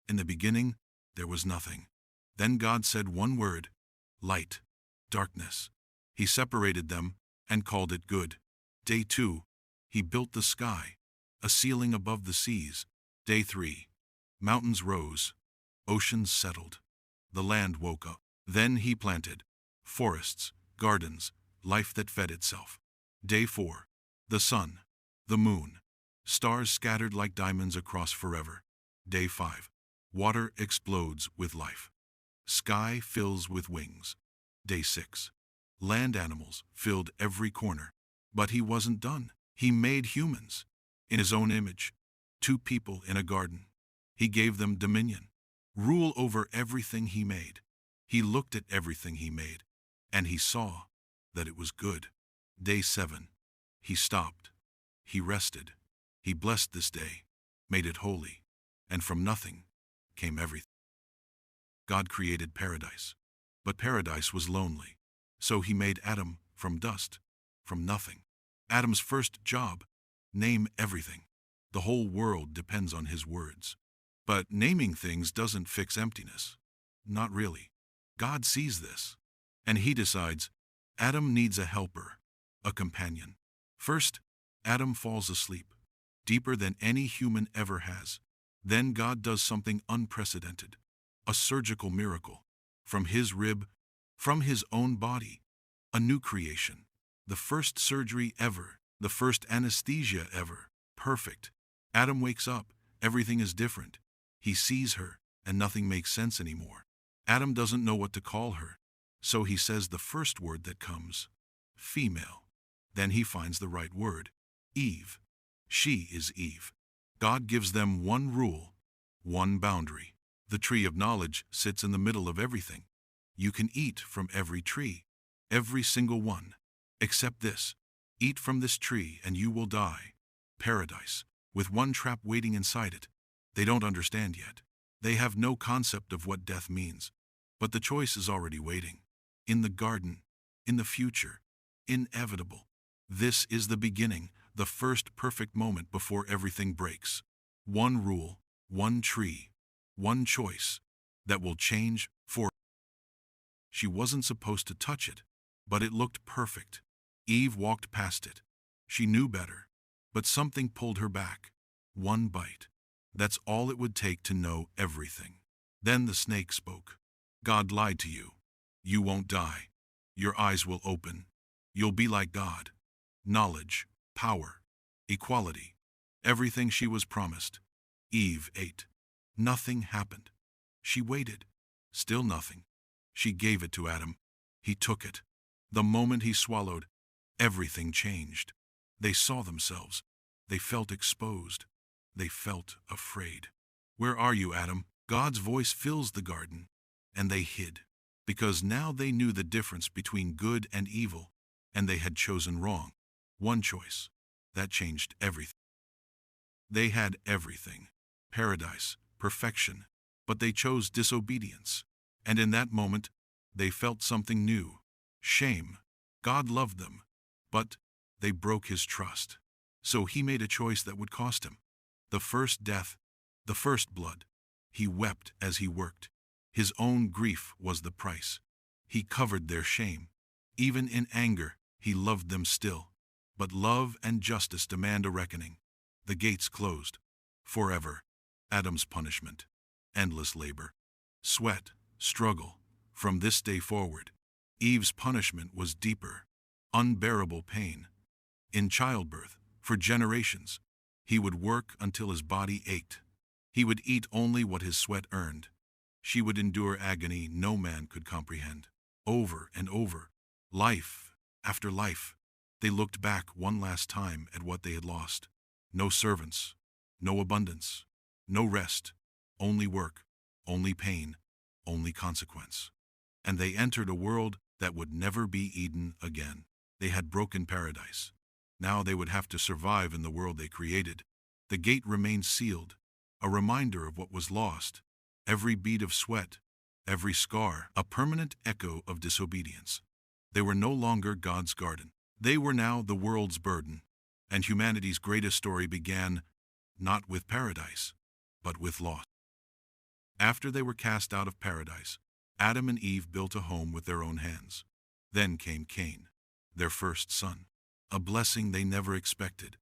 In the beginning, there was nothing. Then God said one word, light, darkness. He separated them and called it good. Day 2, he built the sky, a ceiling above the seas. Day 3, mountains rose, oceans settled. The land woke up. Then he planted forests, gardens, life that fed itself. Day 4, the sun, the moon, stars scattered like diamonds across forever. Day 5, water explodes with life. Sky fills with wings. Day 6, land animals filled every corner. But he wasn't done. He made humans in his own image, 2 people in a garden. He gave them dominion, rule over everything he made. He looked at everything he made, and he saw that it was good. Day 7, he stopped. He rested. He blessed this day, made it holy, and from nothing came everything. God created paradise, but paradise was lonely. So he made Adam from dust, from nothing. Adam's first job, name everything. The whole world depends on his words. But naming things doesn't fix emptiness. Not really. God sees this, and he decides Adam needs a helper, a companion. First, Adam falls asleep, deeper than any human ever has. Then God does something unprecedented, a surgical miracle. From his rib, from his own body, a new creation. The first surgery ever, the first anesthesia ever. Perfect. Adam wakes up, everything is different. He sees her, and nothing makes sense anymore. Adam doesn't know what to call her, so he says the first word that comes, female. Then he finds the right word, Eve. She is Eve. God gives them one rule, one boundary. The tree of knowledge sits in the middle of everything. You can eat from every tree, every single one, except this. Eat from this tree and you will die. Paradise, with one trap waiting inside it. They don't understand yet. They have no concept of what death means. But the choice is already waiting. In the garden, in the future, inevitable. This is the beginning, the first perfect moment before everything breaks. One rule, one tree, one choice that will change for. She wasn't supposed to touch it, but it looked perfect. Eve walked past it. She knew better, but something pulled her back. One bite. That's all it would take to know everything. Then the snake spoke. God lied to you. You won't die. Your eyes will open. You'll be like God. Knowledge, power, equality, everything she was promised. Eve ate. Nothing happened. She waited. Still nothing. She gave it to Adam. He took it. The moment he swallowed, everything changed. They saw themselves. They felt exposed. They felt afraid. Where are you, Adam? God's voice fills the garden. And they hid. Because now they knew the difference between good and evil, and they had chosen wrong. One choice. That changed everything. They had everything. Paradise, perfection. But they chose disobedience. And in that moment, they felt something new. Shame. God loved them. But they broke his trust. So he made a choice that would cost him. The first death, the first blood. He wept as he worked. His own grief was the price. He covered their shame. Even in anger, he loved them still. But love and justice demand a reckoning. The gates closed. Forever. Adam's punishment. Endless labor. Sweat. Struggle. From this day forward. Eve's punishment was deeper. Unbearable pain. In childbirth, for generations, he would work until his body ached. He would eat only what his sweat earned. She would endure agony no man could comprehend. Over and over, life after life, they looked back one last time at what they had lost. No servants, no abundance, no rest, only work, only pain, only consequence. And they entered a world that would never be Eden again. They had broken paradise. Now they would have to survive in the world they created. The gate remained sealed, a reminder of what was lost. Every bead of sweat, every scar, a permanent echo of disobedience. They were no longer God's garden. They were now the world's burden. And humanity's greatest story began not with paradise, but with loss. After they were cast out of paradise, Adam and Eve built a home with their own hands. Then came Cain, their first son, a blessing they never expected.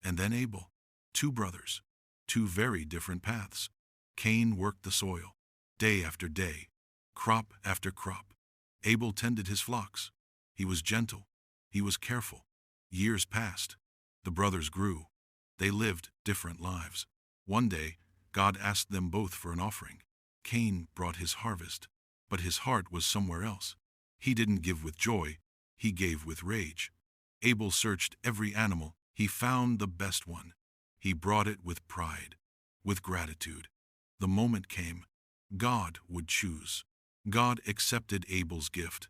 And then Abel, two brothers, two very different paths. Cain worked the soil, day after day, crop after crop. Abel tended his flocks. He was gentle. He was careful. Years passed. The brothers grew. They lived different lives. One day, God asked them both for an offering. Cain brought his harvest, but his heart was somewhere else. He didn't give with joy, he gave with rage. Abel searched every animal. He found the best one. He brought it with pride, with gratitude. The moment came. God would choose. God accepted Abel's gift.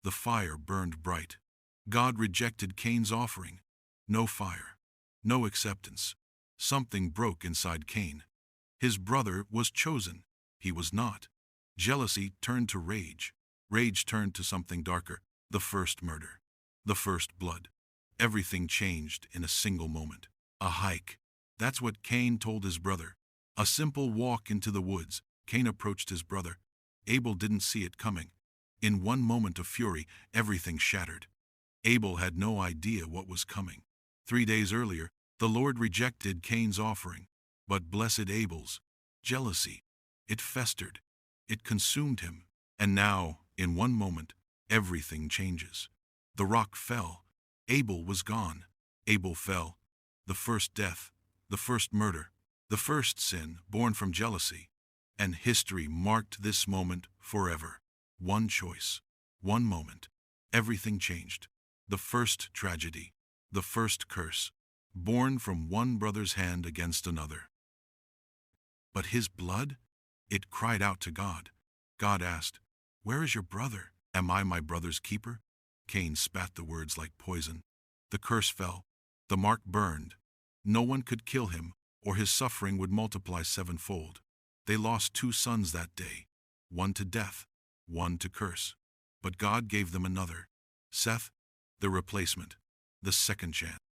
The fire burned bright. God rejected Cain's offering. No fire, no acceptance. Something broke inside Cain. His brother was chosen. He was not. Jealousy turned to rage. Rage turned to something darker. The first murder. The first blood. Everything changed in a single moment. A hike. That's what Cain told his brother. A simple walk into the woods. Cain approached his brother. Abel didn't see it coming. In one moment of fury, everything shattered. Abel had no idea what was coming. 3 days earlier, the Lord rejected Cain's offering, but blessed Abel's. Jealousy. It festered. It consumed him. And now, in one moment, everything changes. The rock fell. Abel was gone. Abel fell. The first death, the first murder, the first sin born from jealousy. And history marked this moment forever. One choice, one moment. Everything changed. The first tragedy, the first curse, born from one brother's hand against another. But his blood? It cried out to God. God asked, "Where is your brother? Am I my brother's keeper?" Cain spat the words like poison. The curse fell. The mark burned. No one could kill him, or his suffering would multiply sevenfold. They lost 2 sons that day, one to death, one to curse. But God gave them another, Seth, the replacement, the second chance.